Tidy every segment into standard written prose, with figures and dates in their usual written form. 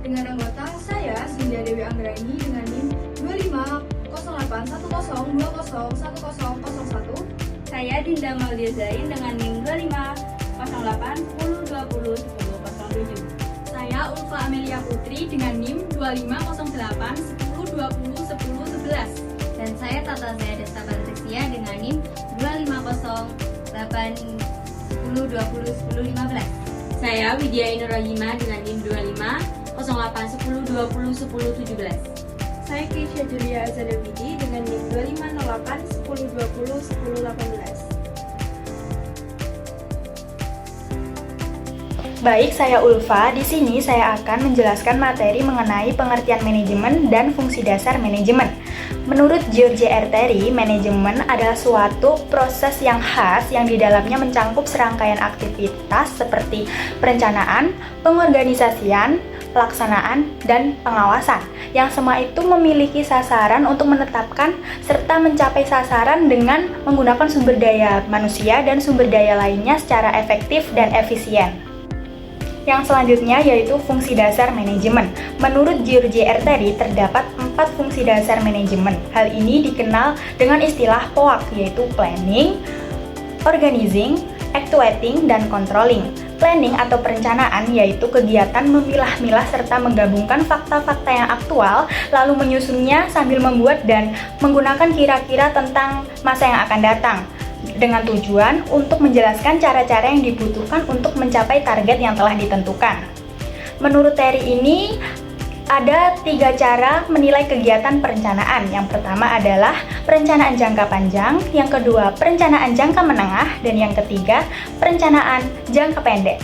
dengan anggota saya, Sindia Dewi Anggraini, dengan NIM 25081020201001. Saya Dinda Maulia Zain dengan NIM 250810201007. Saya Ulfa Amelia Putri dengan NIM 250810201011. Dan saya Tata Zaya Desta Patricia dengan NIM 250810201015. Saya Widya Ainurrahima dengan NIM 250810201017. Saya Keisha Julia Azadawidi dengan NIM 250810201018. Baik, saya Ulfa. Di sini saya akan menjelaskan materi mengenai pengertian manajemen dan fungsi dasar manajemen. Menurut George R. Terry, manajemen adalah suatu proses yang khas yang di dalamnya mencangkup serangkaian aktivitas seperti perencanaan, pengorganisasian, pelaksanaan, dan pengawasan. Yang semua itu memiliki sasaran untuk menetapkan serta mencapai sasaran dengan menggunakan sumber daya manusia dan sumber daya lainnya secara efektif dan efisien. Yang selanjutnya yaitu fungsi dasar manajemen. Menurut George R. Terry, terdapat 4 fungsi dasar manajemen. Hal ini dikenal dengan istilah POAK, yaitu planning, organizing, actuating, dan controlling. Planning atau perencanaan yaitu kegiatan memilah-milah serta menggabungkan fakta-fakta yang aktual, lalu menyusunnya sambil membuat dan menggunakan kira-kira tentang masa yang akan datang, dengan tujuan untuk menjelaskan cara-cara yang dibutuhkan untuk mencapai target yang telah ditentukan. Menurut Terry ini, ada 3 cara menilai kegiatan perencanaan. Yang pertama adalah perencanaan jangka panjang, yang kedua perencanaan jangka menengah, dan yang ketiga perencanaan jangka pendek.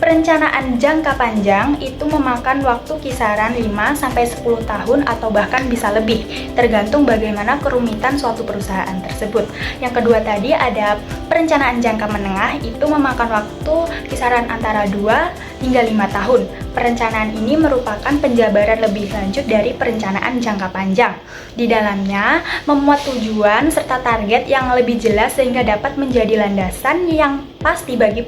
Perencanaan jangka panjang itu memakan waktu kisaran 5-10 tahun atau bahkan bisa lebih, tergantung bagaimana kerumitan suatu perusahaan tersebut. Yang kedua tadi ada perencanaan jangka menengah, itu memakan waktu kisaran antara 2 hingga 5 tahun. Perencanaan ini merupakan penjabaran lebih lanjut dari perencanaan jangka panjang. Di dalamnya memuat tujuan serta target yang lebih jelas sehingga dapat menjadi landasan yang pasti bagi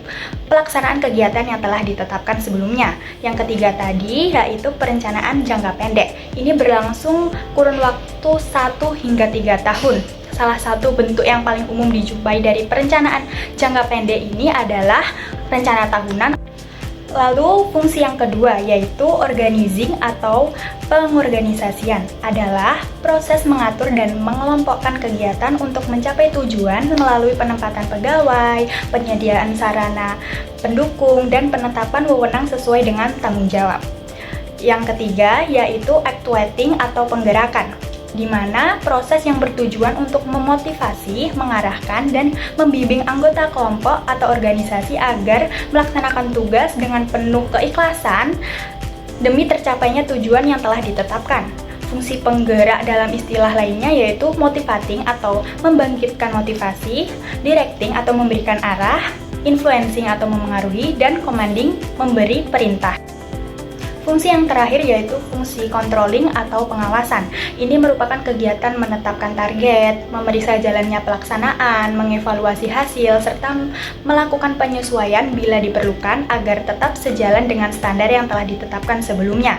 pelaksanaan kegiatan yang telah ditetapkan sebelumnya. Yang ketiga tadi yaitu perencanaan jangka pendek. Ini berlangsung kurun waktu 1 hingga 3 tahun. Salah satu bentuk yang paling umum dijumpai dari perencanaan jangka pendek ini adalah rencana tahunan. Lalu fungsi yang kedua yaitu organizing atau pengorganisasian adalah proses mengatur dan mengelompokkan kegiatan untuk mencapai tujuan melalui penempatan pegawai, penyediaan sarana pendukung, dan penetapan wewenang sesuai dengan tanggung jawab. Yang ketiga yaitu actuating atau penggerakan, di mana proses yang bertujuan untuk memotivasi, mengarahkan, dan membimbing anggota kelompok atau organisasi agar melaksanakan tugas dengan penuh keikhlasan demi tercapainya tujuan yang telah ditetapkan. Fungsi penggerak dalam istilah lainnya yaitu motivating atau membangkitkan motivasi, directing atau memberikan arah, influencing atau memengaruhi, dan commanding memberi perintah. Fungsi yang terakhir yaitu fungsi controlling atau pengawasan. Ini merupakan kegiatan menetapkan target, memeriksa jalannya pelaksanaan, mengevaluasi hasil, serta melakukan penyesuaian bila diperlukan agar tetap sejalan dengan standar yang telah ditetapkan sebelumnya.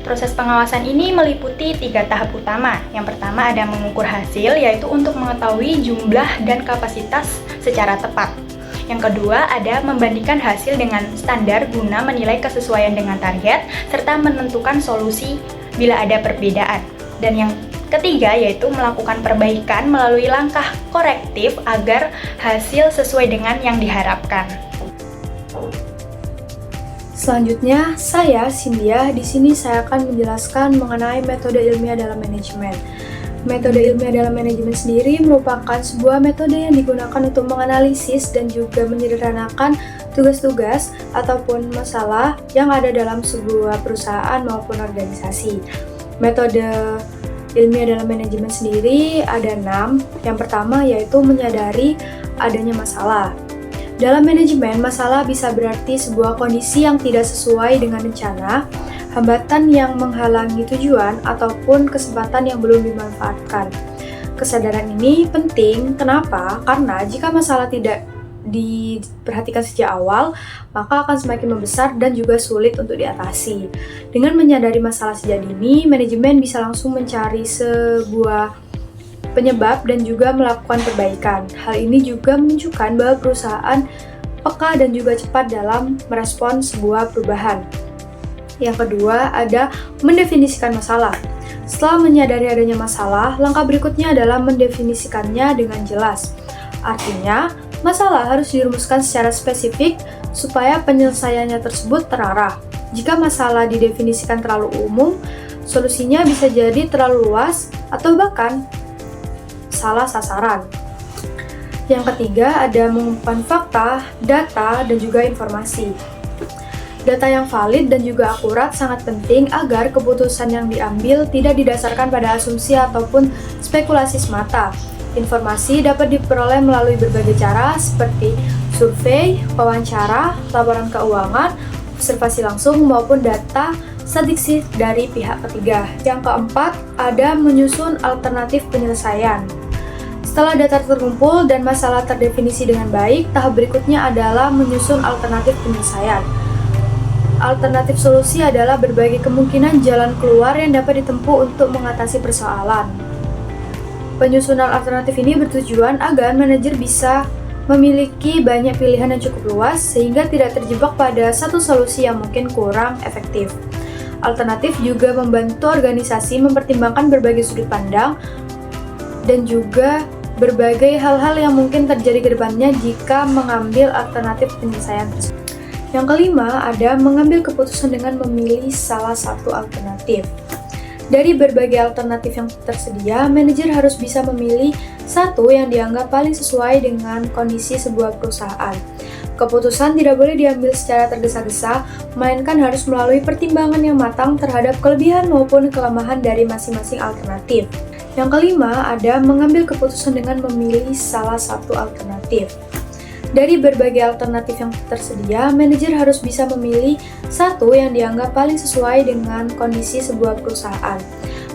Proses pengawasan ini meliputi 3 tahap utama. Yang pertama ada mengukur hasil, yaitu untuk mengetahui jumlah dan kapasitas secara tepat. Yang kedua ada membandingkan hasil dengan standar guna menilai kesesuaian dengan target serta menentukan solusi bila ada perbedaan. Dan yang ketiga yaitu melakukan perbaikan melalui langkah korektif agar hasil sesuai dengan yang diharapkan. Selanjutnya, saya Sindia. Di sini saya akan menjelaskan mengenai metode ilmiah dalam manajemen. Metode ilmiah dalam manajemen sendiri merupakan sebuah metode yang digunakan untuk menganalisis dan juga menyederhanakan tugas-tugas ataupun masalah yang ada dalam sebuah perusahaan maupun organisasi. Metode ilmiah dalam manajemen sendiri ada 6. Yang pertama yaitu menyadari adanya masalah. Dalam manajemen, masalah bisa berarti sebuah kondisi yang tidak sesuai dengan rencana, hambatan yang menghalangi tujuan, ataupun kesempatan yang belum dimanfaatkan. Kesadaran ini penting, kenapa? Karena jika masalah tidak diperhatikan sejak awal, maka akan semakin membesar dan juga sulit untuk diatasi. Dengan menyadari masalah sejak dini, manajemen bisa langsung mencari sebuah penyebab dan juga melakukan perbaikan. Hal ini juga menunjukkan bahwa perusahaan peka dan juga cepat dalam merespons sebuah perubahan. Yang kedua, ada mendefinisikan masalah. Setelah menyadari adanya masalah, langkah berikutnya adalah mendefinisikannya dengan jelas. Artinya, masalah harus dirumuskan secara spesifik supaya penyelesaiannya tersebut terarah. Jika masalah didefinisikan terlalu umum, solusinya bisa jadi terlalu luas atau bahkan salah sasaran. Yang ketiga, ada mengumpulkan fakta, data, dan juga informasi. Data yang valid dan juga akurat sangat penting agar keputusan yang diambil tidak didasarkan pada asumsi ataupun spekulasi semata. Informasi dapat diperoleh melalui berbagai cara seperti survei, wawancara, laporan keuangan, observasi langsung, maupun data statistik dari pihak ketiga. Yang keempat, ada menyusun alternatif penyelesaian. Setelah data terkumpul dan masalah terdefinisi dengan baik, tahap berikutnya adalah menyusun alternatif penyelesaian. Alternatif solusi adalah berbagai kemungkinan jalan keluar yang dapat ditempuh untuk mengatasi persoalan. Penyusunan alternatif ini bertujuan agar manajer bisa memiliki banyak pilihan yang cukup luas sehingga tidak terjebak pada satu solusi yang mungkin kurang efektif. Alternatif juga membantu organisasi mempertimbangkan berbagai sudut pandang dan juga berbagai hal-hal yang mungkin terjadi ke depannya jika mengambil alternatif penyelesaian tersebut. Yang kelima, ada mengambil keputusan dengan memilih salah satu alternatif. Dari berbagai alternatif yang tersedia, manajer harus bisa memilih satu yang dianggap paling sesuai dengan kondisi sebuah perusahaan. Keputusan tidak boleh diambil secara tergesa-gesa, melainkan harus melalui pertimbangan yang matang terhadap kelebihan maupun kelemahan dari masing-masing alternatif. Yang kelima, ada mengambil keputusan dengan memilih salah satu alternatif. Dari berbagai alternatif yang tersedia, manajer harus bisa memilih satu yang dianggap paling sesuai dengan kondisi sebuah perusahaan.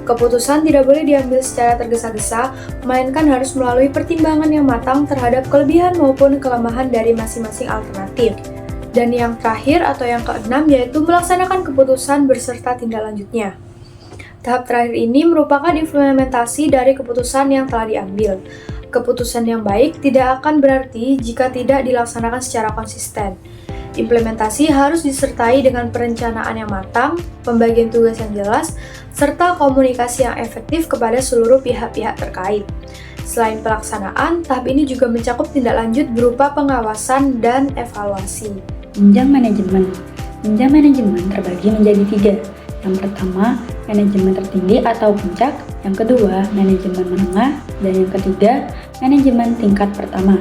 Keputusan tidak boleh diambil secara tergesa-gesa, melainkan harus melalui pertimbangan yang matang terhadap kelebihan maupun kelemahan dari masing-masing alternatif. Dan yang terakhir atau yang keenam yaitu melaksanakan keputusan beserta tindak lanjutnya. Tahap terakhir ini merupakan implementasi dari keputusan yang telah diambil. Keputusan yang baik tidak akan berarti jika tidak dilaksanakan secara konsisten. Implementasi harus disertai dengan perencanaan yang matang, pembagian tugas yang jelas, serta komunikasi yang efektif kepada seluruh pihak-pihak terkait. Selain pelaksanaan, tahap ini juga mencakup tindak lanjut berupa pengawasan dan evaluasi. Jenjang manajemen. Jenjang manajemen terbagi menjadi 3. Yang pertama, manajemen tertinggi atau puncak. Yang kedua, manajemen menengah. Dan yang ketiga, manajemen tingkat pertama.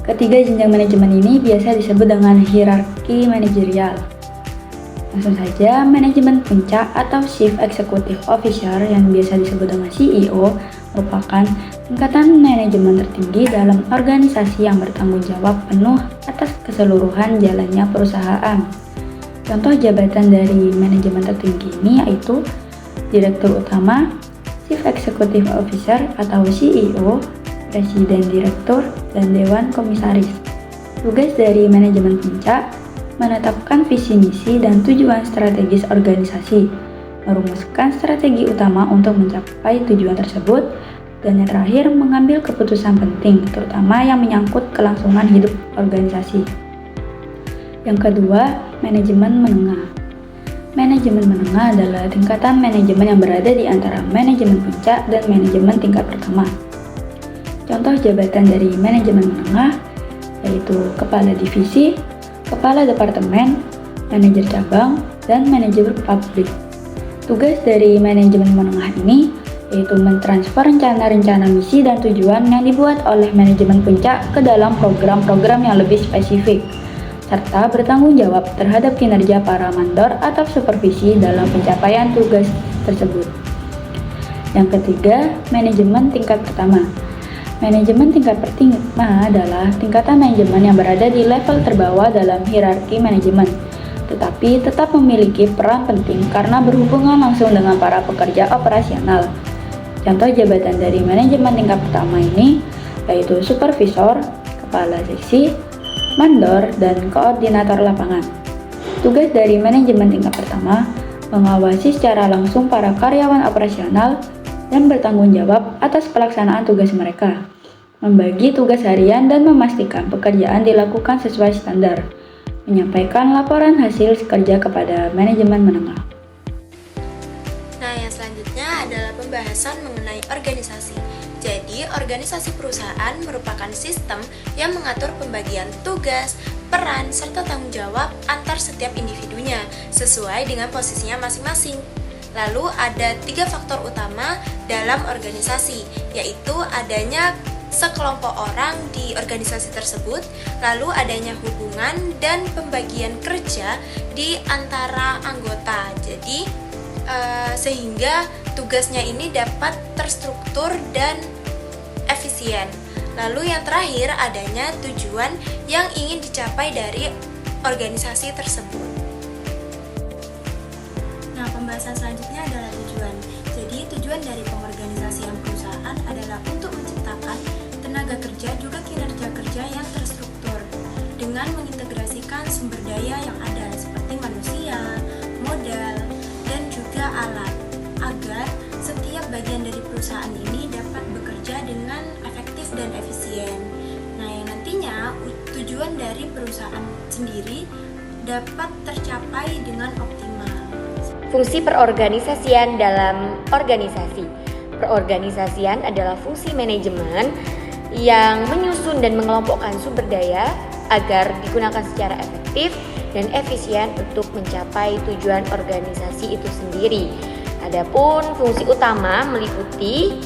Ketiga jenjang manajemen ini biasa disebut dengan hierarki manajerial. Langsung saja, manajemen puncak atau Chief Executive Officer yang biasa disebut dengan CEO merupakan tingkatan manajemen tertinggi dalam organisasi yang bertanggung jawab penuh atas keseluruhan jalannya perusahaan. Contoh jabatan dari manajemen tertinggi ini yaitu Direktur Utama, Chief Executive Officer atau CEO, Presiden Direktur, dan Dewan Komisaris. Tugas dari manajemen puncak menetapkan visi misi dan tujuan strategis organisasi, merumuskan strategi utama untuk mencapai tujuan tersebut, dan yang terakhir mengambil keputusan penting, terutama yang menyangkut kelangsungan hidup organisasi. Yang kedua, manajemen menengah. Manajemen menengah adalah tingkatan manajemen yang berada di antara manajemen puncak dan manajemen tingkat pertama. Contoh jabatan dari manajemen menengah yaitu kepala divisi, kepala departemen, manajer cabang, dan manajer publik. Tugas dari manajemen menengah ini yaitu mentransfer rencana-rencana misi dan tujuan yang dibuat oleh manajemen puncak ke dalam program-program yang lebih spesifik, serta bertanggung jawab terhadap kinerja para mandor atau supervisi dalam pencapaian tugas tersebut. Yang ketiga, manajemen tingkat pertama. Manajemen tingkat pertama adalah tingkatan manajemen yang berada di level terbawah dalam hierarki manajemen, tetapi tetap memiliki peran penting karena berhubungan langsung dengan para pekerja operasional. Contoh jabatan dari manajemen tingkat pertama ini yaitu supervisor, kepala seksi, mandor, dan koordinator lapangan. Tugas dari manajemen tingkat pertama mengawasi secara langsung para karyawan operasional dan bertanggung jawab atas pelaksanaan tugas mereka, membagi tugas harian dan memastikan pekerjaan dilakukan sesuai standar, menyampaikan laporan hasil kerja kepada manajemen menengah. Nah, yang selanjutnya adalah pembahasan mengenai organisasi. Jadi, organisasi perusahaan merupakan sistem yang mengatur pembagian tugas, peran, serta tanggung jawab antar setiap individunya sesuai dengan posisinya masing-masing. Lalu ada 3 faktor utama dalam organisasi, yaitu adanya sekelompok orang di organisasi tersebut, lalu adanya hubungan dan pembagian kerja di antara anggota. Jadi, sehingga tugasnya ini dapat terstruktur dan efisien. Lalu yang terakhir adanya tujuan yang ingin dicapai dari organisasi tersebut. Nah, pembahasan selanjutnya adalah tujuan. Jadi, tujuan dari pengorganisasian perusahaan adalah untuk menciptakan tenaga kerja juga kinerja kerja yang terstruktur dengan mengintegrasikan sumber daya yang ada seperti manusia, modal, dan juga alat agar setiap bagian dari perusahaan ini dapat bekerja dengan efektif dan efisien. Nah, yang nantinya tujuan dari perusahaan sendiri dapat tercapai dengan optimal. Fungsi perorganisasian dalam organisasi. Perorganisasian adalah fungsi manajemen yang menyusun dan mengelompokkan sumber daya agar digunakan secara efektif dan efisien untuk mencapai tujuan organisasi itu sendiri. Adapun fungsi utama meliputi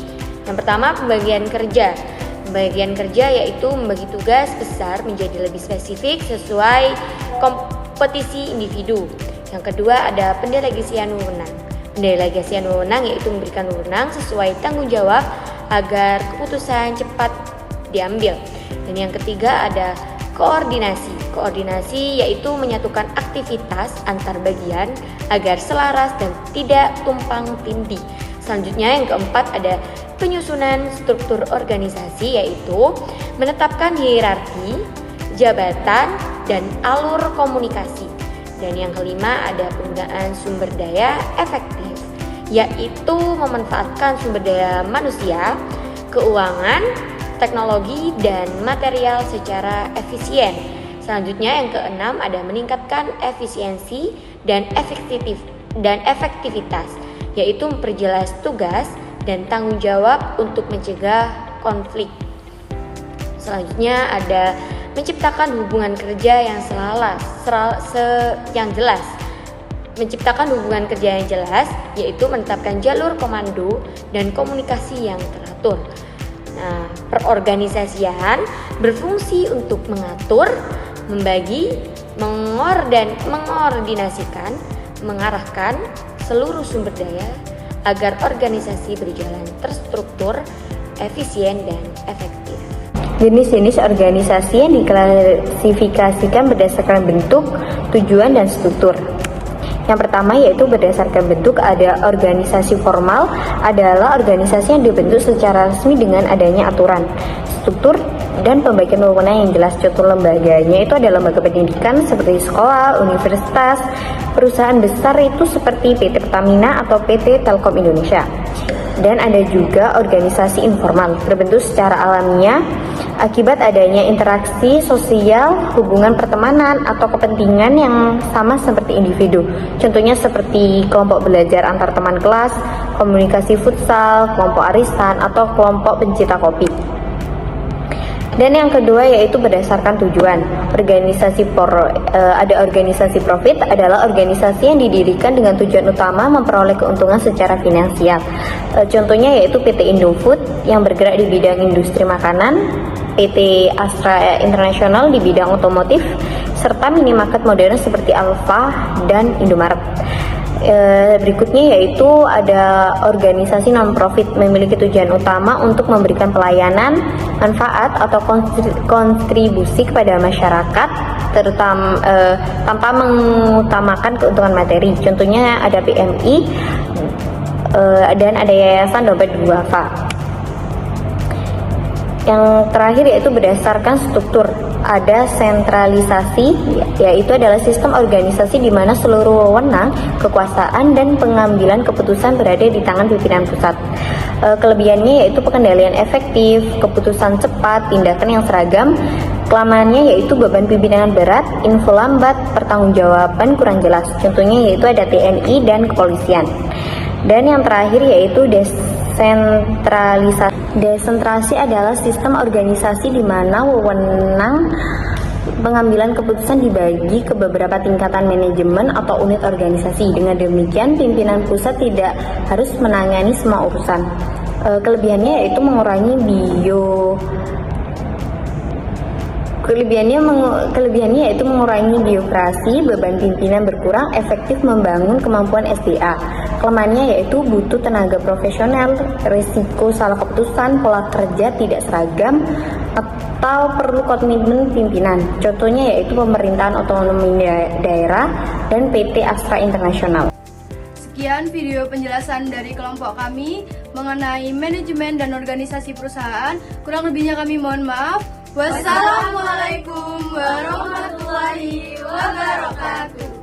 yang pertama pembagian kerja. Pembagian kerja yaitu membagi tugas besar menjadi lebih spesifik sesuai kompetisi individu. Yang kedua ada pendelegasian wewenang. Pendelegasian wewenang yaitu memberikan wewenang sesuai tanggung jawab agar keputusan cepat diambil. Dan yang ketiga ada koordinasi. Koordinasi yaitu menyatukan aktivitas antar bagian agar selaras dan tidak tumpang tindih. Selanjutnya yang keempat ada penyusunan struktur organisasi yaitu menetapkan hierarki, jabatan, dan alur komunikasi. Dan yang kelima ada penggunaan sumber daya efektif yaitu memanfaatkan sumber daya manusia, keuangan, teknologi, dan material secara efisien. Selanjutnya yang keenam ada meningkatkan efisiensi dan efektivitas, yaitu memperjelas tugas dan tanggung jawab untuk mencegah konflik. Selanjutnya ada menciptakan hubungan kerja yang jelas. Menciptakan hubungan kerja yang jelas yaitu menetapkan jalur komando dan komunikasi yang teratur. Nah, perorganisasian berfungsi untuk mengatur, membagi, mengordinasikan, mengarahkan seluruh sumber daya agar organisasi berjalan terstruktur, efisien, dan efektif. Jenis-jenis organisasi yang diklasifikasikan berdasarkan bentuk, tujuan, dan struktur. Yang pertama yaitu berdasarkan bentuk ada organisasi formal adalah organisasi yang dibentuk secara resmi dengan adanya aturan, struktur, dan pembagian wewenang yang jelas. Contoh lembaganya itu adalah lembaga pendidikan seperti sekolah, universitas, perusahaan besar itu seperti PT Pertamina atau PT Telkom Indonesia. Dan ada juga organisasi informal terbentuk secara alamiah akibat adanya interaksi sosial, hubungan pertemanan atau kepentingan yang sama seperti individu. Contohnya seperti kelompok belajar antar teman kelas, komunikasi futsal, kelompok arisan, atau kelompok pencinta kopi. Dan yang kedua yaitu berdasarkan tujuan. Ada organisasi profit adalah organisasi yang didirikan dengan tujuan utama memperoleh keuntungan secara finansial. Contohnya yaitu PT Indofood yang bergerak di bidang industri makanan, PT Astra International di bidang otomotif, serta minimarket modern seperti Alfa dan Indomaret. Berikutnya yaitu ada organisasi non-profit memiliki tujuan utama untuk memberikan pelayanan, manfaat atau kontribusi kepada masyarakat terutama tanpa mengutamakan keuntungan materi. Contohnya ada PMI dan ada Yayasan Dompet Duafa. Yang terakhir yaitu berdasarkan struktur. Ada sentralisasi, yaitu adalah sistem organisasi di mana seluruh wewenang, kekuasaan, dan pengambilan keputusan berada di tangan pimpinan pusat. Kelebihannya yaitu pengendalian efektif, keputusan cepat, tindakan yang seragam. Kelemahannya yaitu beban pimpinan berat, info lambat, pertanggungjawaban kurang jelas. Contohnya yaitu ada TNI dan kepolisian. Dan yang terakhir yaitu desentralisasi. Desentralisasi adalah sistem organisasi di mana wewenang pengambilan keputusan dibagi ke beberapa tingkatan manajemen atau unit organisasi. Dengan demikian, pimpinan pusat tidak harus menangani semua urusan. Kelebihannya yaitu mengurangi birokrasi, beban pimpinan berkurang, efektif membangun kemampuan SDA. Kelemahannya yaitu butuh tenaga profesional, risiko salah keputusan, pola kerja tidak seragam, atau perlu komitmen pimpinan. Contohnya yaitu pemerintahan otonomi daerah dan PT Astra Internasional. Sekian video penjelasan dari kelompok kami mengenai manajemen dan organisasi perusahaan. Kurang lebihnya kami mohon maaf. Wassalamualaikum warahmatullahi wabarakatuh.